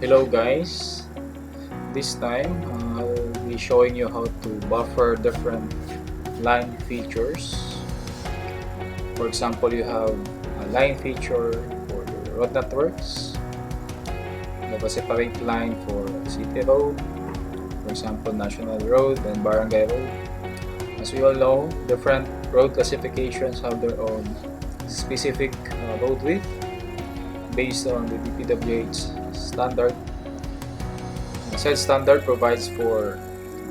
Hello guys, this time I'll be showing you how to buffer different line features. For example, you have a line feature for your road networks. You have a separate line for city road, for example national road and barangay road. As we all know, different road classifications have their own specific road width based on the DPWH standard. Said standard provides for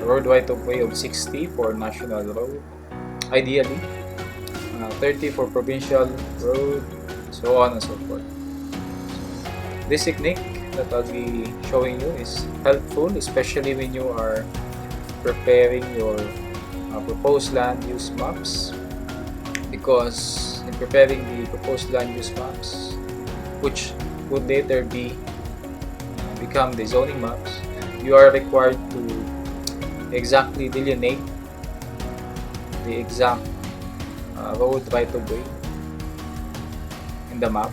a road right-of-way of 60 for national road, ideally 30 for provincial road, so on and so forth. This technique that I'll be showing you is helpful, especially when you are preparing your proposed land use maps, because in preparing the proposed land use maps, which would later become the zoning maps, you are required to exactly delineate the exact road right-of-way in the map.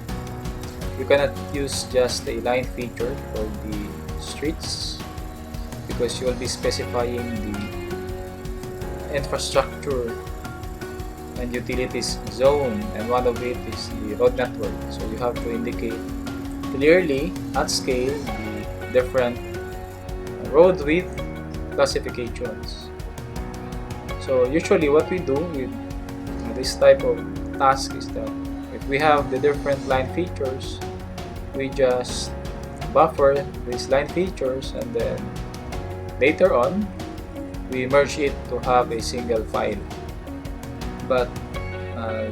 You cannot use just a line feature for the streets because you will be specifying the infrastructure and utilities zone, and one of it is the road network. So you have to indicate clearly at scale the different road width classifications. So usually what we do with this type of task is that if we have the different line features, we just buffer these line features and then later on we merge it to have a single file. But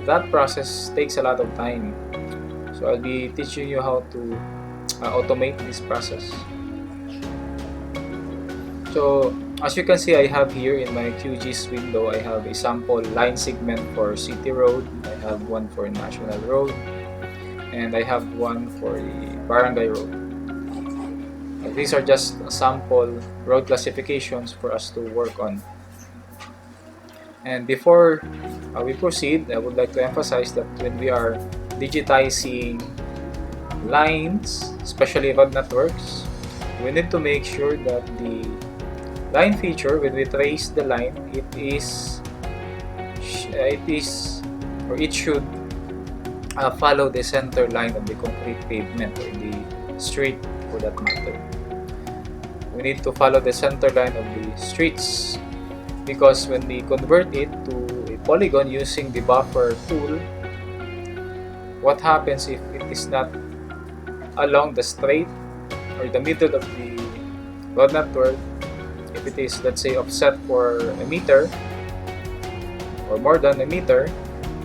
that process takes a lot of time. So I'll be teaching you how to automate this process. So as you can see, I have here in my QGIS window, I have a sample line segment for city road, I have one for national road, and I have one for a barangay road. These are just sample road classifications for us to work on. And before we proceed, I would like to emphasize that when we are digitizing lines, especially road networks, we need to make sure that the line feature, when we trace the line, it should follow the center line of the concrete pavement or the street for that matter. We need to follow the center line of the streets, because when we convert it to a polygon using the buffer tool, what happens if it is not along the straight or the middle of the road network? If it is, let's say, offset for a meter or more than a meter,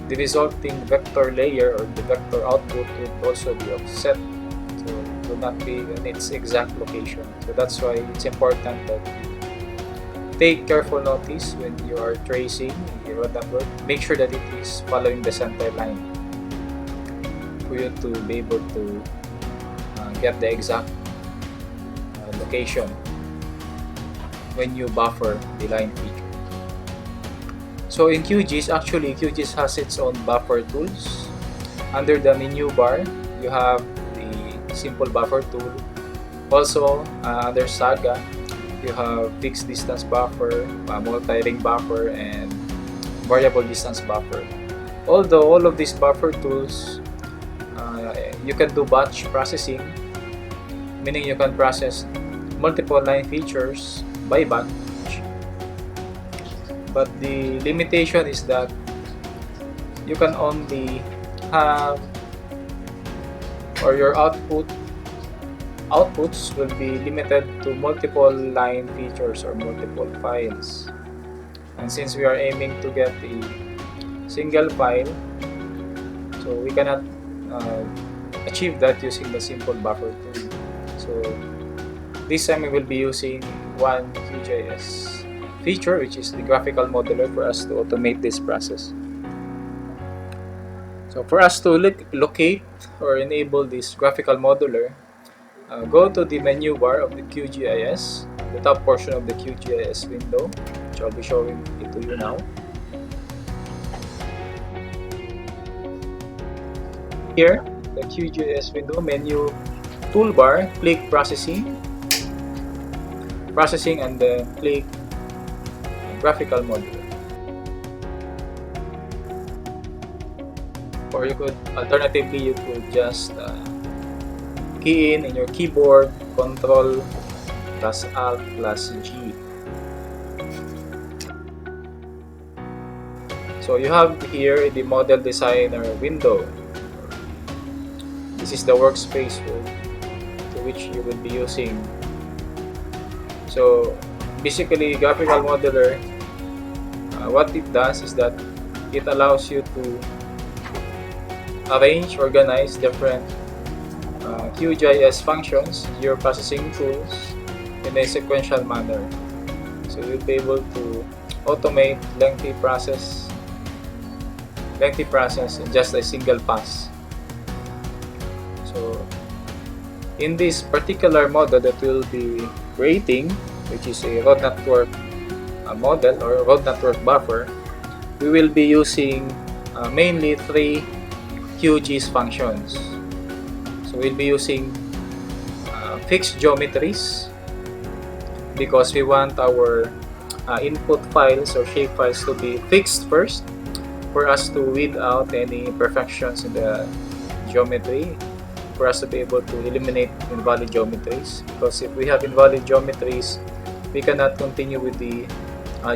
the resulting vector layer or the vector output would also be offset, so it will not be in its exact location. So that's why it's important that you take careful notice when you are tracing the road network. Make sure that it is following the center line for you to be able to get the exact location when you buffer the line feature. So in QGIS, actually QGIS has its own buffer tools. Under the menu bar, you have the simple buffer tool. Also under Saga, you have fixed distance buffer, multi-ring buffer, and variable distance buffer. Although all of these buffer tools, you can do batch processing, meaning you can process multiple line features by batch, but the limitation is that you can only have, or your outputs will be limited to multiple line features or multiple files. And since we are aiming to get a single file, so we cannot achieve that using the simple buffer tool. So this time we will be using one QGIS feature, which is the Graphical Modeler, for us to automate this process. So for us to locate or enable this Graphical Modeler, go to the menu bar of the QGIS, the top portion of the QGIS window, which I'll be showing it to you now. Here, the QGIS window menu toolbar, click processing, and then click Graphical Modeler. Or you could, alternatively, you could just key in your keyboard Control plus Alt plus G. So you have here the Model Designer window. This is the workspace to which you will be using. So basically, Graphical Modeler, what it does is that it allows you to arrange, organize different QGIS functions, your processing tools, in a sequential manner. So you'll be able to automate lengthy process in just a single pass. So in this particular model that we'll be creating, which is a road network model or road network buffer, we will be using mainly 3 QGIS functions. So we'll be using fixed geometries because we want our input files or shape files to be fixed first for us to weed out any imperfections in the geometry, for us to be able to eliminate invalid geometries. Because if we have invalid geometries, we cannot continue with the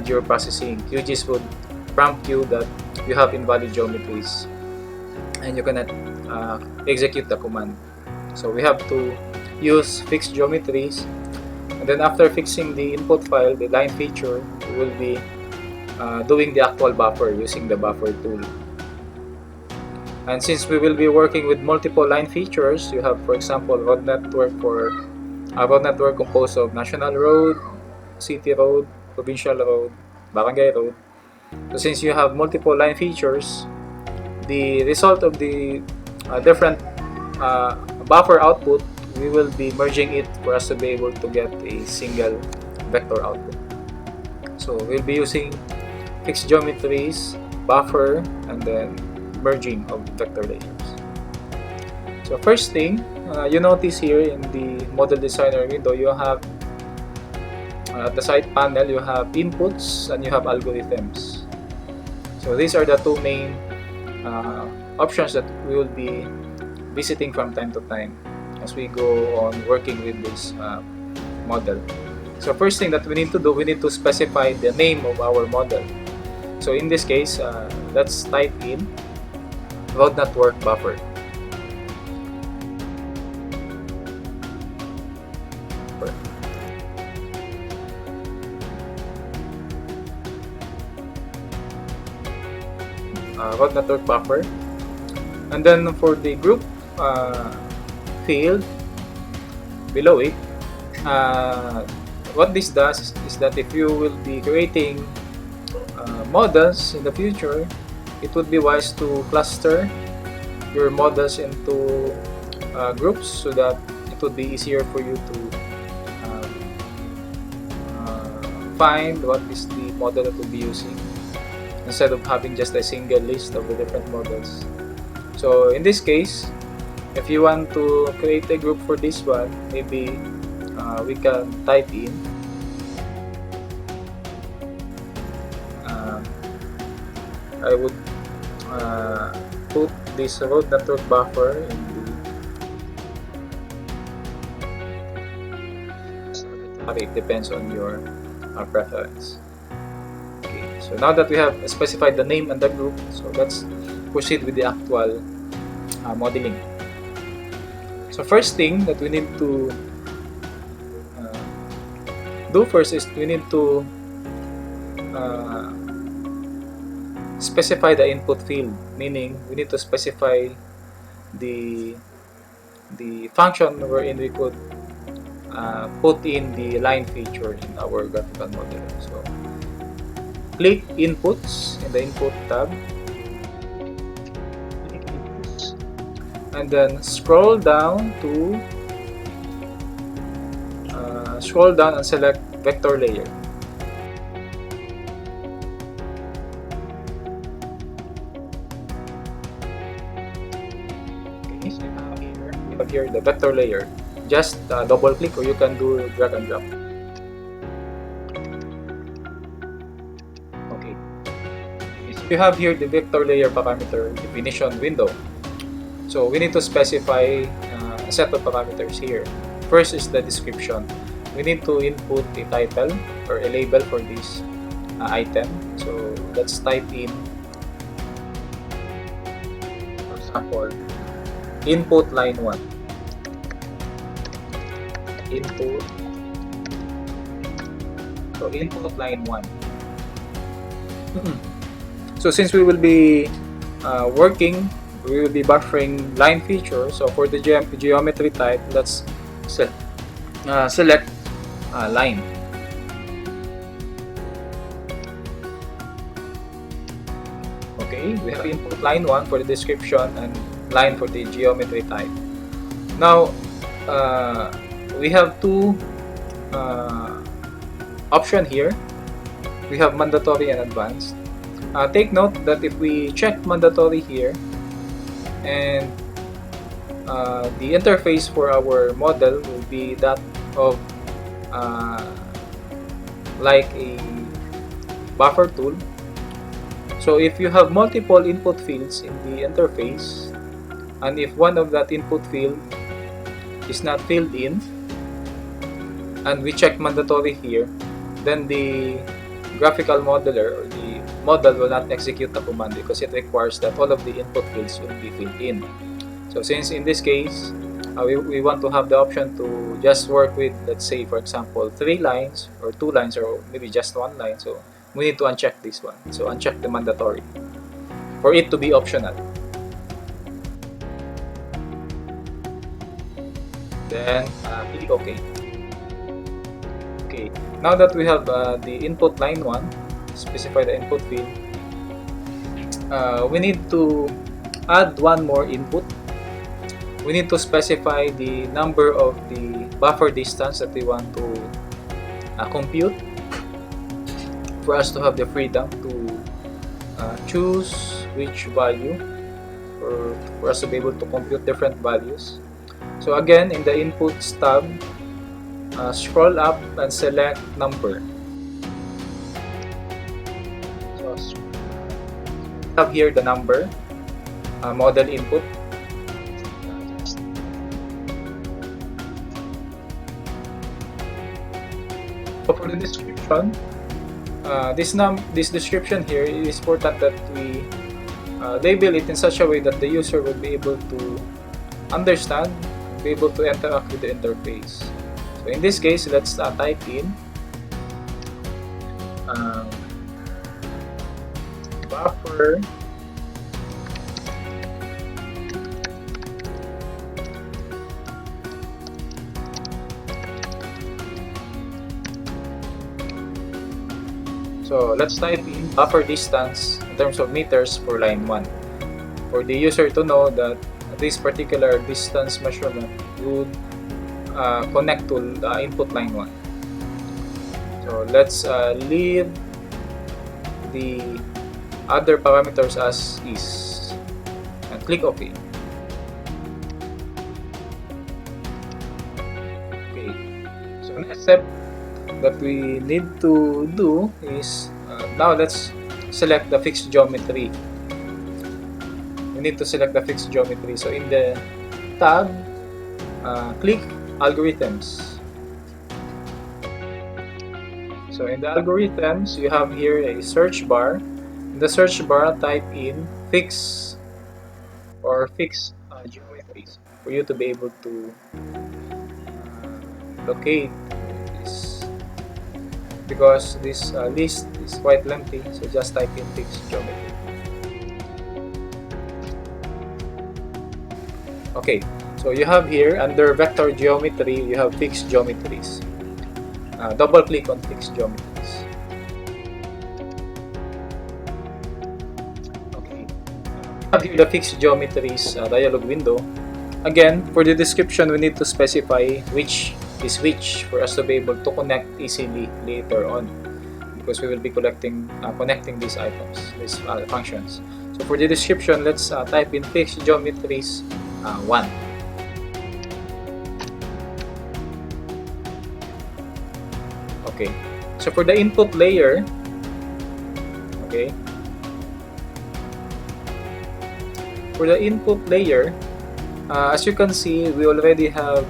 geoprocessing. QGIS would prompt you that you have invalid geometries and you cannot execute the command. So we have to use fixed geometries, and then after fixing the input file, the line feature, we will be doing the actual buffer using the buffer tool. And since we will be working with multiple line features, you have, for example, road network composed of national road, city road, provincial road, barangay road. So since you have multiple line features, the result of the different buffer output, we will be merging it for us to be able to get a single vector output. So we'll be using fixed geometries, buffer, and then merging of vector layers. So first thing, you notice here in the Model Designer window, you have at the side panel, you have inputs and you have algorithms. So these are the two main options that we will be visiting from time to time as we go on working with this model. So first thing that we need to do, we need to specify the name of our model. So in this case, let's type in road network buffer. Road network buffer. And then for the group field below it, what this does is that if you will be creating models in the future, it would be wise to cluster your models into groups so that it would be easier for you to find what is the model that we'll be using instead of having just a single list of the different models. So in this case, if you want to create a group for this one, maybe we can type in I would put this road network buffer in the it depends on your preference. Okay, so now that we have specified the name and the group, so let's proceed with the actual modeling. So first thing that we need to do first is we need to specify the input field, meaning we need to specify the function wherein we could put in the line feature in our graphical modeler. So click inputs in the input tab, click inputs, and then scroll down and select vector layer. Okay, so we have here the vector layer. just double click, or you can do drag and drop. Okay, so you have here the vector layer parameter definition window. So we need to specify a set of parameters here. First is the description. We need to input a title or a label for this item. So let's type in, for example, input line 1. Input. So input line 1. So since we will be working, we will be buffering line feature. So for the geometry type, let's select line. Okay, we have input line 1 for the description and line for the geometry type. Now we have two option here. We have mandatory and advanced. Take note that if we check mandatory here, and the interface for our model will be that of like a buffer tool. So if you have multiple input fields in the interface, and if one of that input field is not filled in, and we check mandatory here, then the graphical modeler or the model will not execute the command because it requires that all of the input fields will be filled in. So since in this case we want to have the option to just work with, let's say for example, 3 lines or 2 lines or maybe just 1 line, so we need to uncheck this one. So uncheck the mandatory for it to be optional. Then click OK. Okay, now that we have the input line 1, specify the input field, we need to add one more input. We need to specify the number of the buffer distance that we want to compute for us to have the freedom to choose which value, or for us to be able to compute different values. So again, in the inputs tab, scroll up and select number. So have here the number, model input. So for the description, this description here, it is important that we label it in such a way that the user will be able to understand, be able to interact with the interface. So in this case, let's type in buffer So let's type in buffer distance in terms of meters for line 1, for the user to know that this particular distance measurement would connect to input line 1. So let's leave the other parameters as is and click OK. Okay, so next step that we need to do is now let's select the fixed geometry. We need to select the fixed geometry. So in the tab, click algorithms. So in the algorithms, you have here a search bar. In the search bar, type in fix or fixed geometries for you to be able to locate this, because this list is quite lengthy. So just type in fixed geometry. Okay, so you have here under vector geometry, you have fixed geometries. Double click on fixed geometries. Okay, we have here the fixed geometries dialog window. Again, for the description, we need to specify which is which for us to be able to connect easily later on, because we will be connecting these items, these functions. So for the description, let's type in fixed geometries 1. Okay, so for the input layer, okay, for the input layer, as you can see, we already have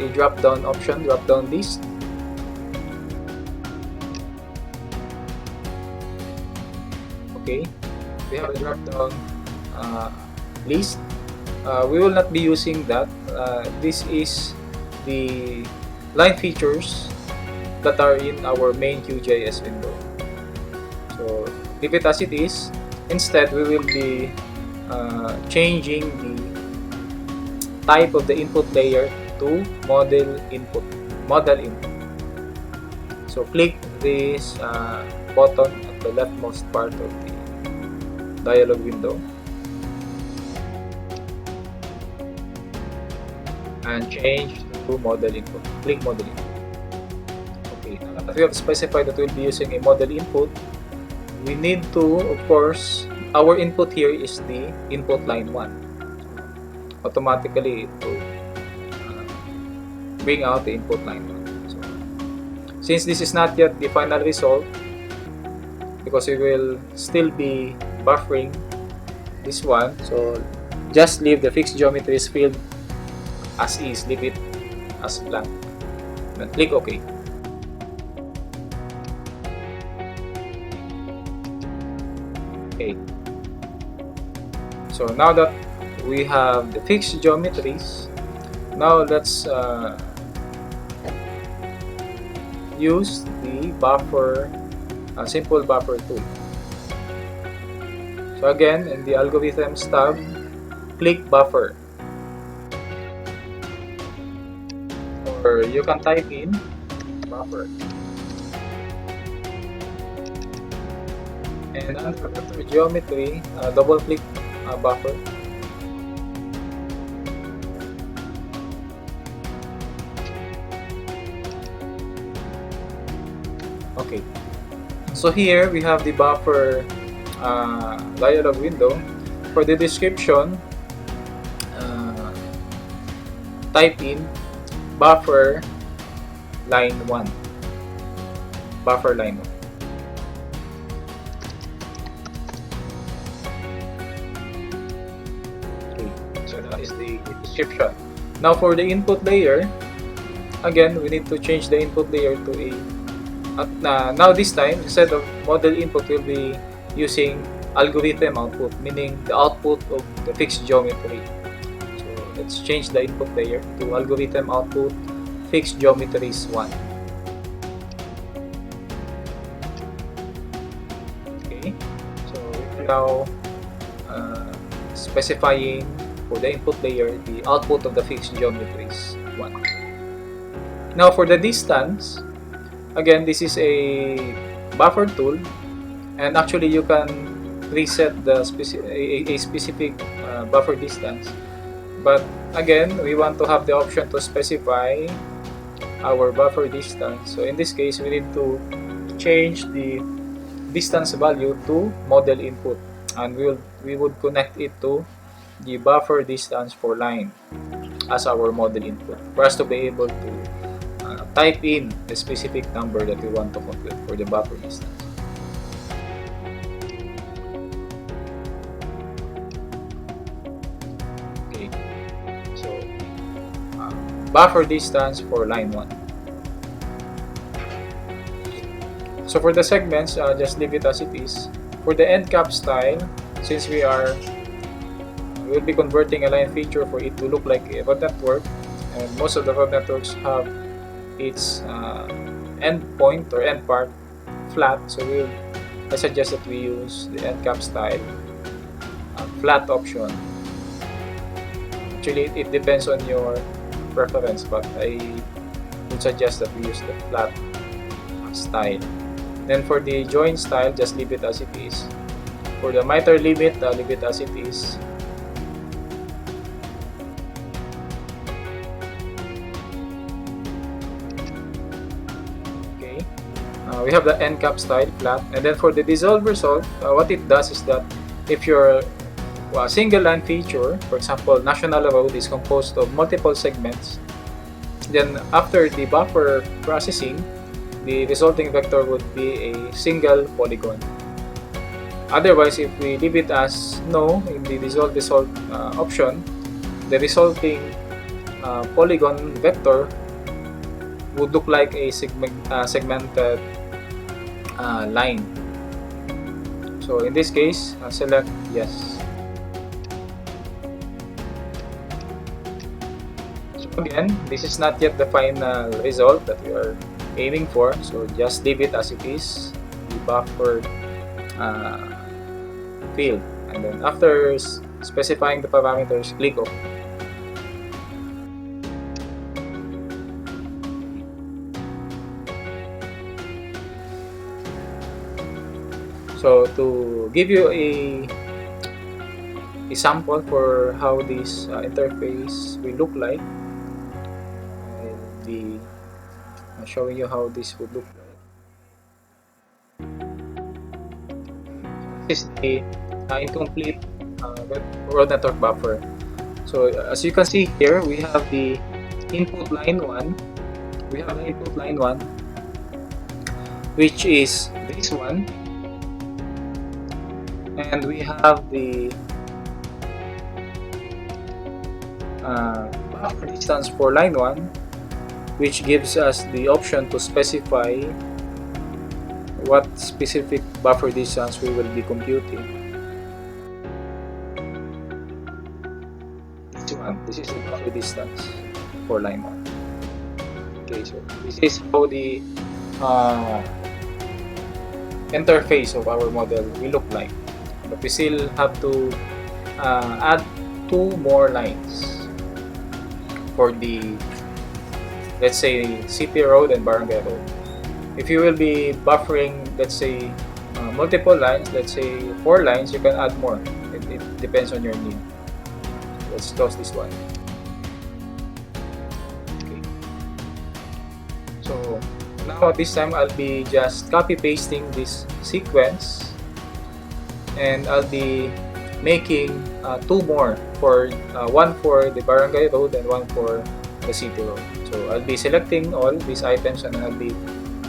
a drop-down option, drop-down list. Okay, we have a drop-down list. We will not be using that. This is the line features that are in our main QGIS window. So leave it as it is. Instead, we will be changing the type of the input layer to model input. So click this button at the leftmost part of the dialog window and change to model input. Click model input. Okay, now that we have specified that we'll be using a model input, we need to, of course, our input here is the input line 1. Automatically, it will bring out the input line 1. So, since this is not yet the final result, because we will still be buffering this one, so just leave the fixed geometries field as is, leave it as blank, then click OK. Okay, so now that we have the fixed geometries, now let's use the buffer, simple buffer tool. So again, in the algorithms tab, click buffer, or you can type in buffer, and under vector geometry, double click buffer. Okay, so here we have the buffer dialog window. For the description, type in buffer line 1. Buffer line 1. Okay, so that is the description. Now for the input layer, again, we need to change the input layer to a now this time, instead of model input, we'll be using algorithm output, meaning the output of the fixed geometry. So let's change the input layer to algorithm output fixed geometries 1. Okay, so we're now specifying for the input layer the output of the fixed geometries 1. Now for the distance, again, this is a buffer tool, and actually you can reset the specific buffer distance. But again, we want to have the option to specify our buffer distance. So in this case, we need to change the distance value to model input, and we would connect it to the buffer distance for line as our model input for us to be able to type in the specific number that we want to compute for the buffer distance. Okay, so buffer distance for line 1. So for the segments, just leave it as it is. For the end cap style, since we'll be converting a line feature for it to look like a web network, and most of the web networks have its end point or end part flat, so I suggest that we use the end cap style flat option. Actually, it depends on your preference, but I would suggest that we use the flat style. Then for the join style, just leave it as it is. For the miter limit, leave it as it is. We have the end cap style flat, and then for the dissolve result, what it does is that if your single line feature, for example, national road, is composed of multiple segments, then after the buffer processing, the resulting vector would be a single polygon. Otherwise, if we leave it as no in the dissolve option, the resulting polygon vector would look like a segmented line. So in this case, select yes. So again, this is not yet the final result that we are aiming for, so just leave it as it is, the buffered field, and then after specifying the parameters, click OK. So to give you a sample for how this interface will look like, I'll be showing you how this would look like. This is the incomplete road network buffer. So as you can see here, we have the input line 1. We have the input line 1, which is this one, and we have the buffer distance for line 1, which gives us the option to specify what specific buffer distance we will be computing. This is the buffer distance for line 1. Okay, so this is how the interface of our model will look like. But we still have to add 2 more lines for the, let's say, city road and barangay road. If you will be buffering, let's say, multiple lines, let's say 4 lines, you can add more. It depends on your need. Let's close this one. Okay. So now at this time, I'll be just copy pasting this sequence, and I'll be making 2 more, for one for the barangay road and one for the city road. So I'll be selecting all these items and I'll be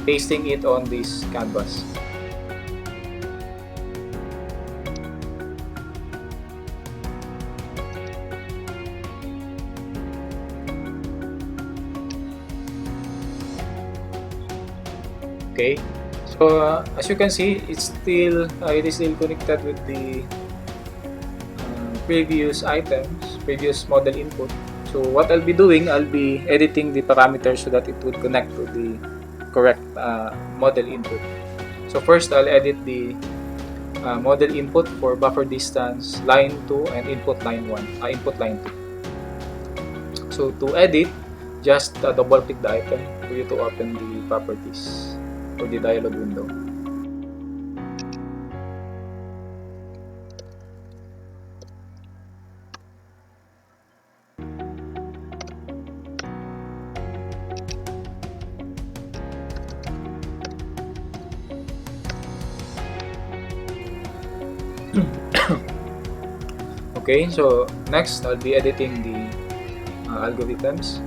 pasting it on this canvas. Okay, so as you can see, it is still connected with the previous items, previous model input. So what I'll be doing, I'll be editing the parameters so that it would connect to the correct model input. So first, I'll edit the model input for buffer distance line 2 and input line 2. So to edit, just double click the item for you to open the properties or the dialog window. Okay, so next I'll be editing the algorithms.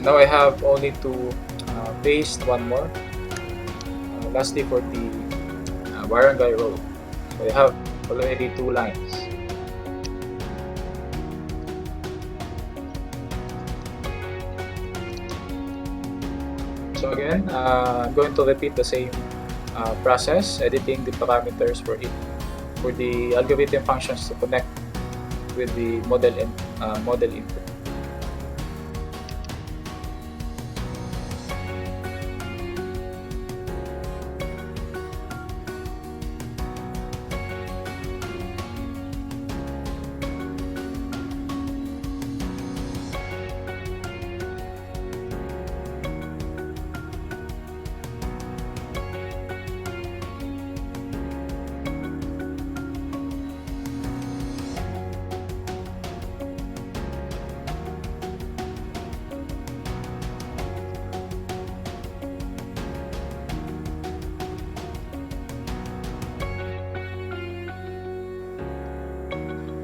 Now I have only to paste one more. Lastly, for the barangay road, so I have already 2 lines. So again, I'm going to repeat the same process, editing the parameters for the algorithm functions to connect with the model input.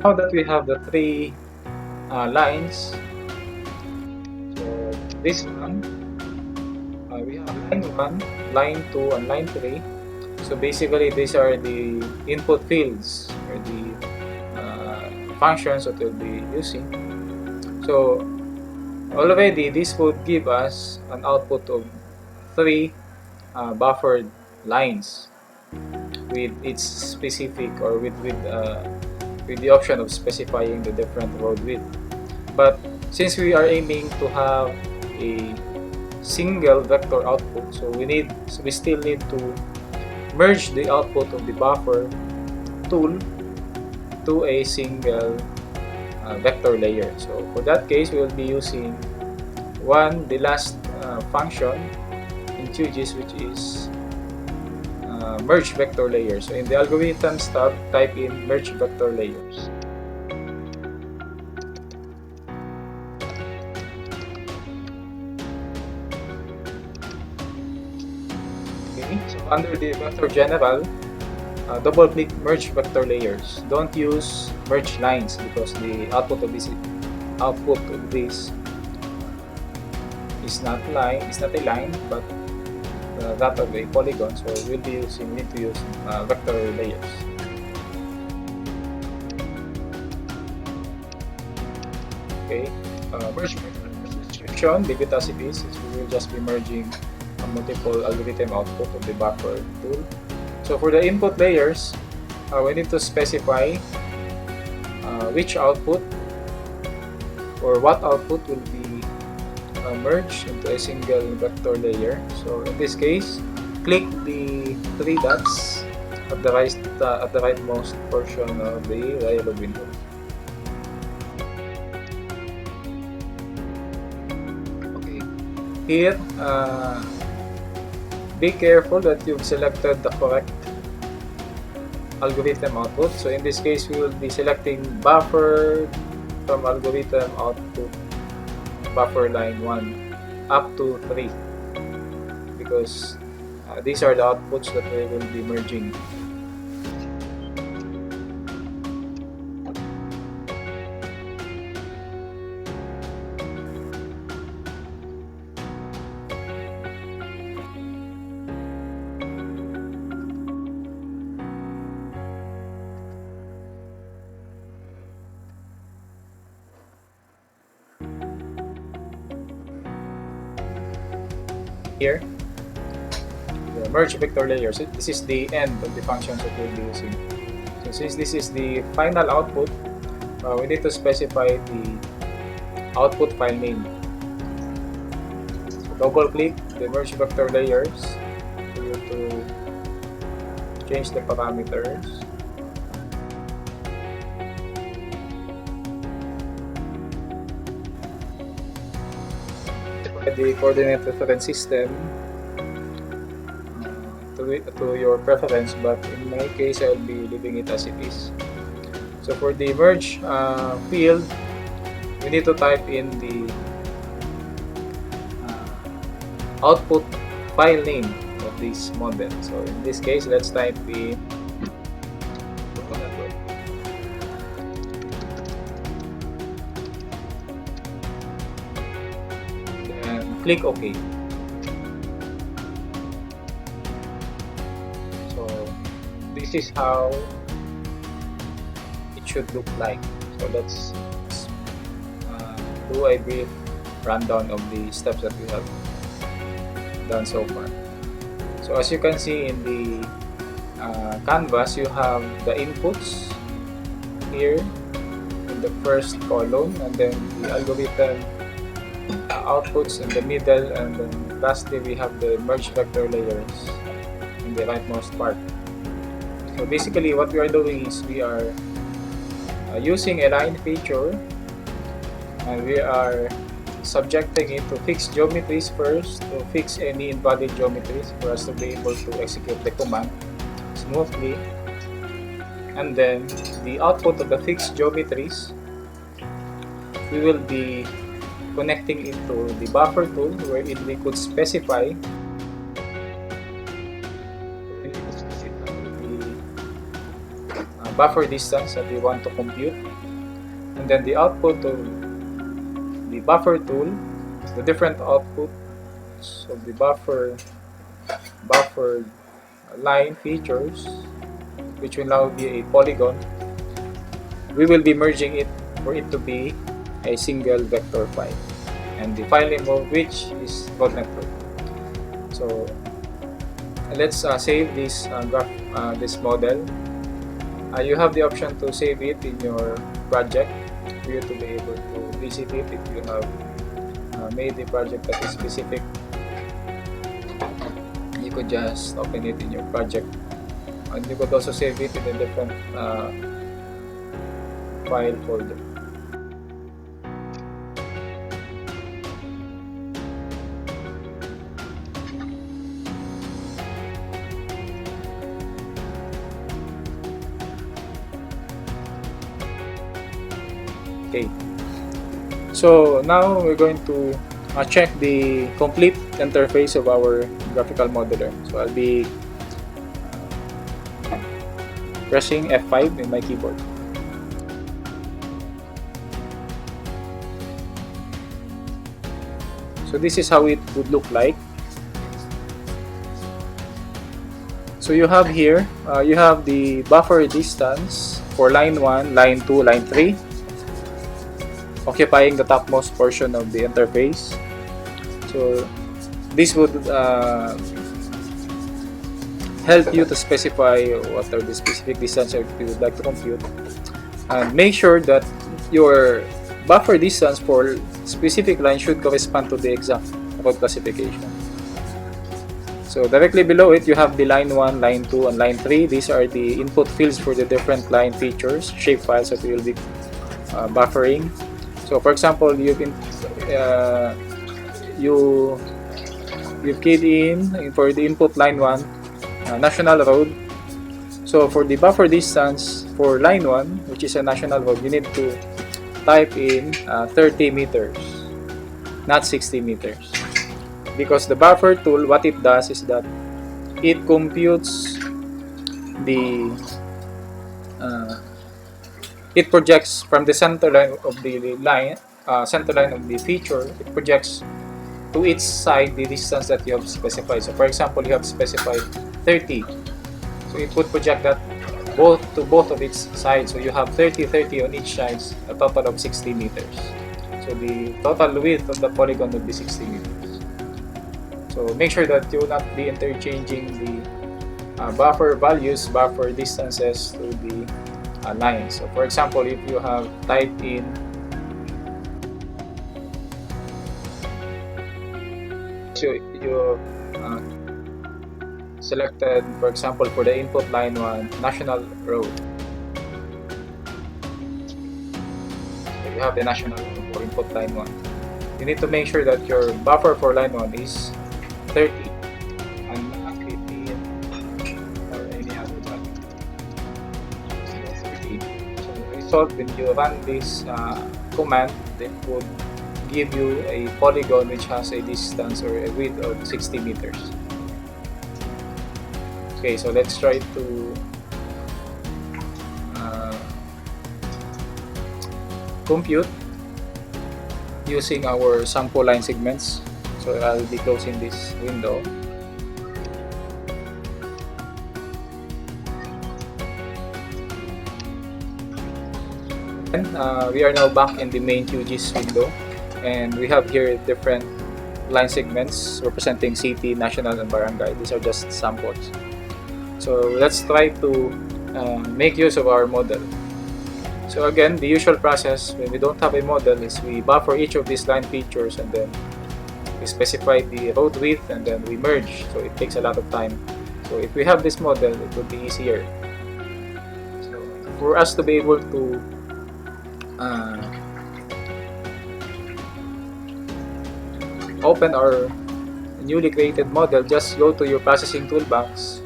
Now that we have the three lines, so this one, we have line 1, line 2, and line 3. So basically, these are the input fields or the functions that we'll be using. So already, this would give us an output of 3 buffered lines with its specific or with the option of specifying the different road width. But since we are aiming to have a single vector output, so we still need to merge the output of the buffer tool to a single vector layer. So for that case, we will be using the last function in QGIS, which is merge vector layers. So in the algorithms tab, type in merge vector layers. Okay, so under the vector general, double click merge vector layers. Don't use merge lines because the output of this is not a line, but that of a polygon. So we need to use vector layers. Okay, merge description, leave it as it is, since we will just be merging multiple algorithm output of the buffer tool. So for the input layers, we need to specify which output or what output will be merged into a single vector layer. So in this case, click the 3 dots at the rightmost portion of the dialog window. Okay, here be careful that you've selected the correct algorithm output. So in this case, we will be selecting buffer from algorithm output buffer line 1 up to 3 because these are the outputs that we will be merging. Here, the merge vector layers. This is the end of the functions that we'll be using. So since this is the final output, we need to specify the output file name. So double click the merge vector layers for you to change the parameters. The coordinate reference system to your preference, but in my case I'll be leaving it as it is. So for the merge field, we need to type in the output file name of this model. So in this case, let's type in and click OK. So this is how it should look like. So let's do a brief rundown of the steps that we have done so far. So as you can see in the canvas, you have the inputs here in the first column, and then the algorithm outputs in the middle, and then lastly we have the merge vector layers in the rightmost part. So basically what we are doing is we are using a line feature, and we are subjecting it to fixed geometries first to fix any invalid geometries for us to be able to execute the command smoothly, and then the output of the fixed geometries we will be connecting it to the buffer tool, wherein we could specify the buffer distance that we want to compute, and then the output of the buffer tool, the different outputs of the buffer line features, which will now be a polygon. We will be merging it for it to be a single vector file, and the file name of which is called network. So let's save this this model. You have the option to save it in your project for you to be able to visit it if you have made a project that is specific. You could just open it in your project, and you could also save it in a different file folder. Okay, so now we're going to check the complete interface of our graphical modeler. So I'll be pressing F5 in my keyboard. So this is how it would look like. So you have here, you have the buffer distance for line 1, line 2, line 3, occupying the topmost portion of the interface. So this would help you to specify what are the specific distances you would like to compute, and make sure that your buffer distance for specific line should correspond to the exact code classification. So directly below it, you have the line 1, line 2, and line 3. These are the input fields for the different line features, shapefiles that we will be buffering. So for example, you've keyed in for the input line 1, national road. So for the buffer distance for line 1, which is a national road, you need to type in 30 meters, not 60 meters. Because the buffer tool, what it does is that it computes the it projects from the center line of the line, center line of the feature. It projects to each side the distance that you have specified. So for example, you have specified 30. So it would project that to both of its sides. So you have 30 on each side, a total of 60 meters. So the total width of the polygon would be 60 meters. So make sure that you will not be interchanging the buffer values, buffer distances to the lines. So for example, if you have typed in you selected, for example, for the input line 1, national road. So you have the national road for input line 1. You need to make sure that your buffer for line 1 is 30 and not 15 or any other value. So 30. So the result, when you run this command, it would give you a polygon which has a distance or a width of 60 meters. Okay, so let's try to compute using our sample line segments. So I'll be closing this window. And we are now back in the main QGIS window, and we have here different line segments representing city, national, and barangay. These are just samples. So let's try to make use of our model. So again, the usual process when we don't have a model is we buffer each of these line features, and then we specify the road width, and then we merge. So it takes a lot of time. So if we have this model, it would be easier. So for us to be able to open our newly created model, just go to your processing toolbox.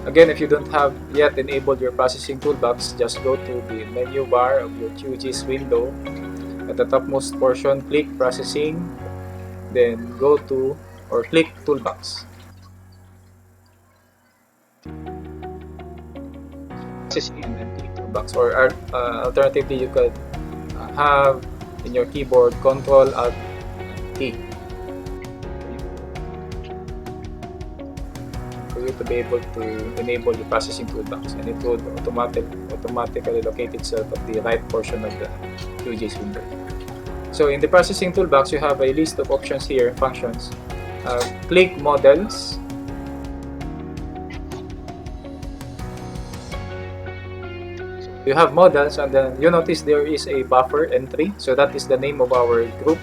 Again, if you don't have yet enabled your processing toolbox, just go to the menu bar of your QGIS window. At the topmost portion, click processing, then go to or click toolbox. Processing, and then click toolbox, or alternatively you could have in your keyboard Control Alt T for you to be able to enable the processing toolbox, and it would automatically locate itself at the right portion of the QGIS window. So in the processing toolbox, you have a list of options here, functions. Click models. You have models, and then you notice there is a buffer entry. So that is the name of our group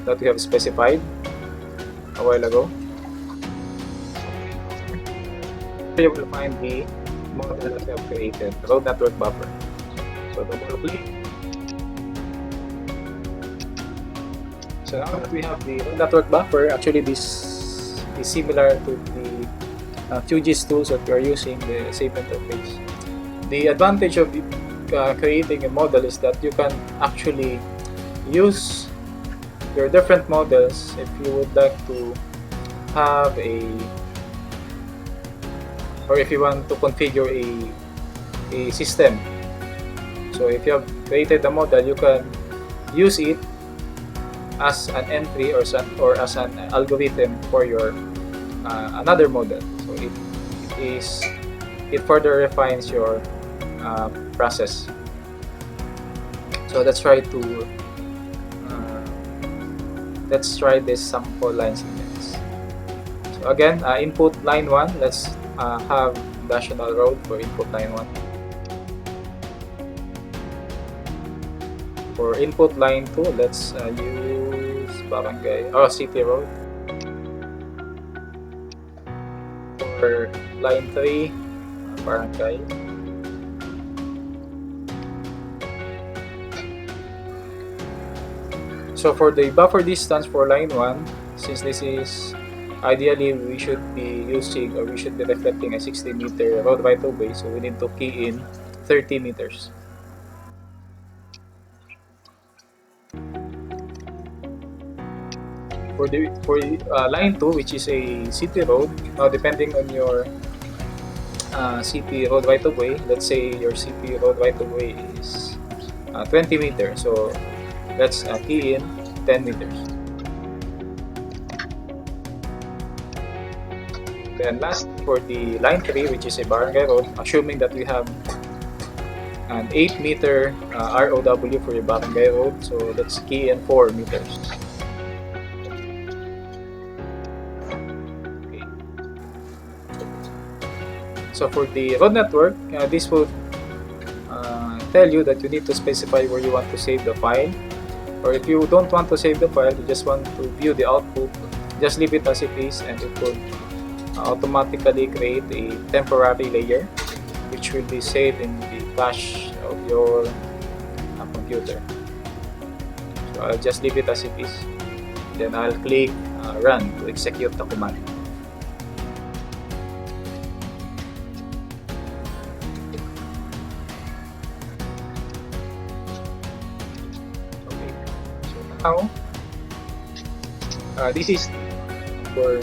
that we have specified a while ago. You will find the model that we have created, road network buffer. So double click. So now that we have the road network buffer, actually this is similar to the QGIS tools that we are using, the same interface. The advantage of creating a model is that you can actually use your different models if you would like to have or if you want to configure a system. So if you have created a model, you can use it as an entry or as an algorithm for your another model. So it further refines your process. So let's try this sample line segments. So again, input line 1, let's have national road for input line 1. For input line 2, let's use barangay or city road. For line 3, barangay. So for the buffer distance for line 1, since this is ideally we should be using, or we should be reflecting a 60-meter road right of way, so we need to key in 30 meters. For line 2, which is a city road, depending on your city road right of way, let's say your city road right of way is 20 meters, so let's key in 10 meters. Then last, for the line 3, which is a barangay road, assuming that we have an 8-meter ROW for your barangay road, so let's key in 4 meters. Okay. So for the road network, this will tell you that you need to specify where you want to save the file, or if you don't want to save the file, you just want to view the output, just leave it as it is, and it will automatically create a temporary layer which will be saved in the cache of your computer. So I'll just leave it as it is, then I'll click run to execute the command. Okay, so now this is for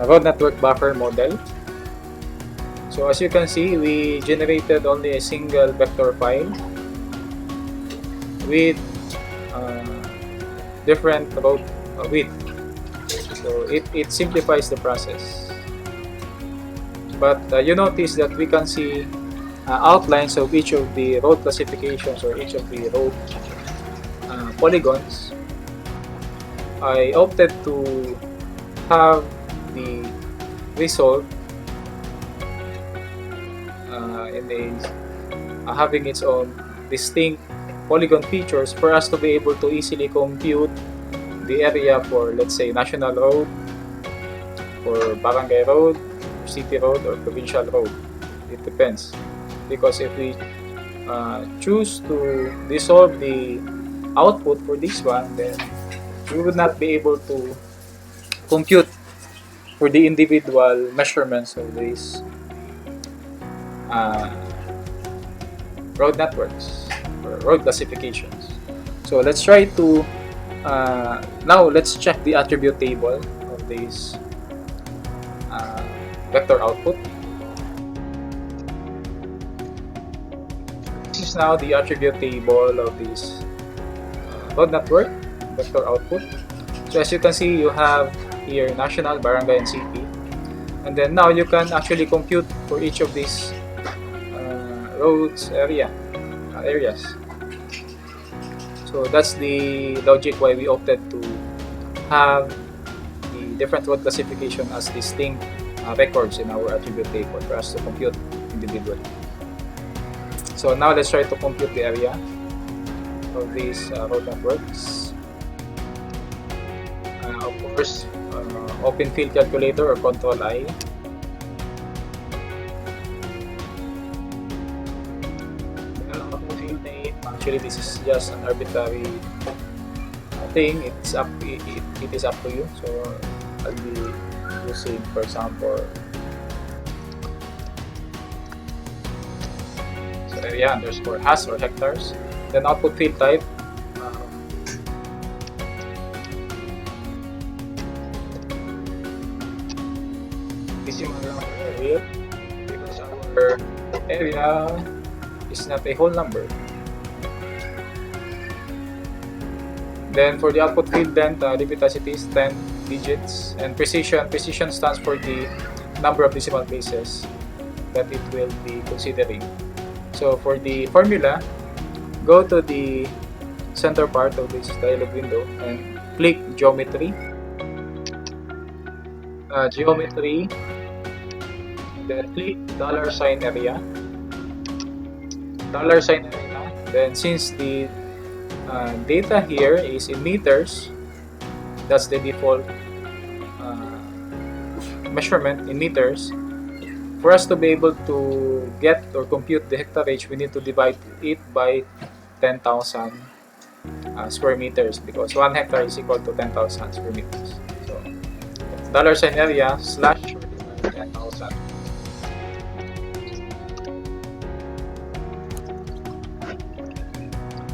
road network buffer model. So as you can see, we generated only a single vector file with different road width. So it simplifies the process. But you notice that we can see outlines of each of the road classifications or each of the road polygons. I opted to have the result having its own distinct polygon features for us to be able to easily compute the area for, let's say, national road, for barangay road, city road, or provincial road. It depends, because if we choose to dissolve the output for this one, then we would not be able to compute for the individual measurements of these road networks or road classifications. So let's try to now let's check the attribute table of this vector output. is now the attribute table of this road network vector output. So as you can see, you have here national, barangay, and city. And then now you can actually compute for each of these roads areas. So that's the logic why we opted to have the different road classification as distinct records in our attribute table for us to compute individually. So now let's try to compute the area of these road networks. Of course, open field calculator or control I. Actually, this is just an arbitrary thing. It is up to you. So I'll be using, for example, so area underscore has or hectares. Then output field type. Decimal number here because our area is not a whole number. Then for the output field length, repeaticity is 10 digits, and precision stands for the number of decimal places that it will be considering. So for the formula, go to the center part of this dialog window and click geometry. Then click $sign area. $sign area. Then since the data here is in meters, that's the default measurement in meters. For us to be able to get or compute the hectareage, we need to divide it by 10,000 square meters, because 1 hectare is equal to 10,000 square meters. So $sign area slash 10,000.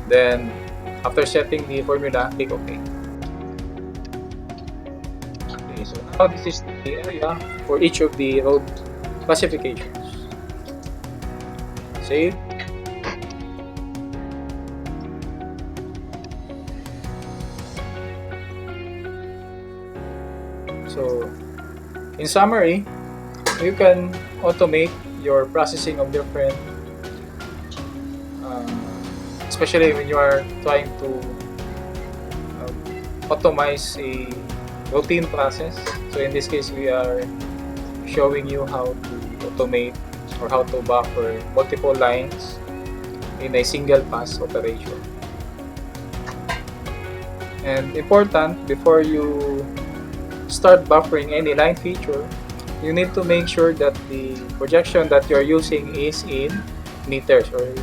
Then after setting the formula, click OK. Okay, so now this is the area for each of the road classifications. Save. So in summary, you can automate your processing of different especially when you are trying to automate a routine process. So in this case, we are showing you how to automate or how to buffer multiple lines in a single pass operation. And important, before you start buffering any line feature, you need to make sure that the projection that you are using is in meters or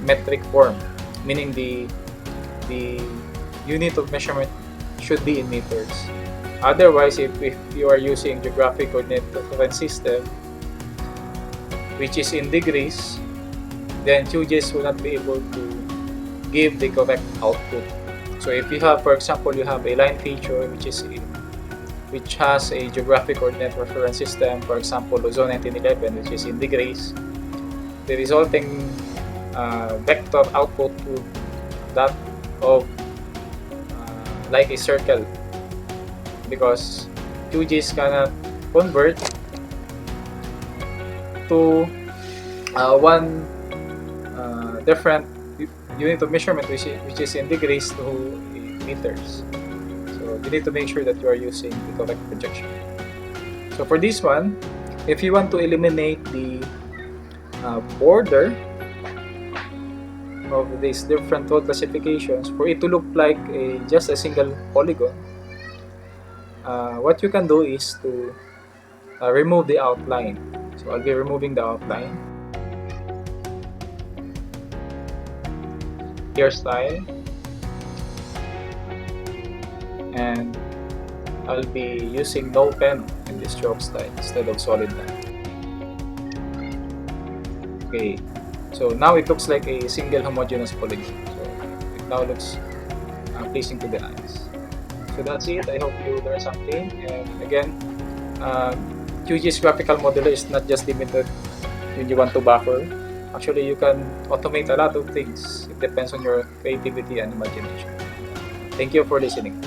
metric form, meaning the unit of measurement should be in meters. Otherwise, if you are using geographic coordinate reference system, which is in degrees, then QGIS will not be able to give the correct output. So if you have, for example, you have a line feature which has a geographic coordinate reference system, for example, Luzon 1911, which is in degrees, the resulting vector output to that of like a circle, because QGIS cannot convert to one different unit of measurement which is in degrees to meters. So you need to make sure that you are using the correct projection. So for this one, if you want to eliminate the border of these different road classifications, for it to look like just a single polygon, what you can do is to remove the outline. So I'll be removing the outline. Hairstyle, and I'll be using no pen in this stroke style instead of solid line. Okay, so now it looks like a single homogeneous polygon. So it now looks pleasing to the eyes. So that's it. I hope you learned something. And again, QGIS Graphical Modeler is not just limited when you want to buffer. Actually, you can automate a lot of things. It depends on your creativity and imagination. Thank you for listening.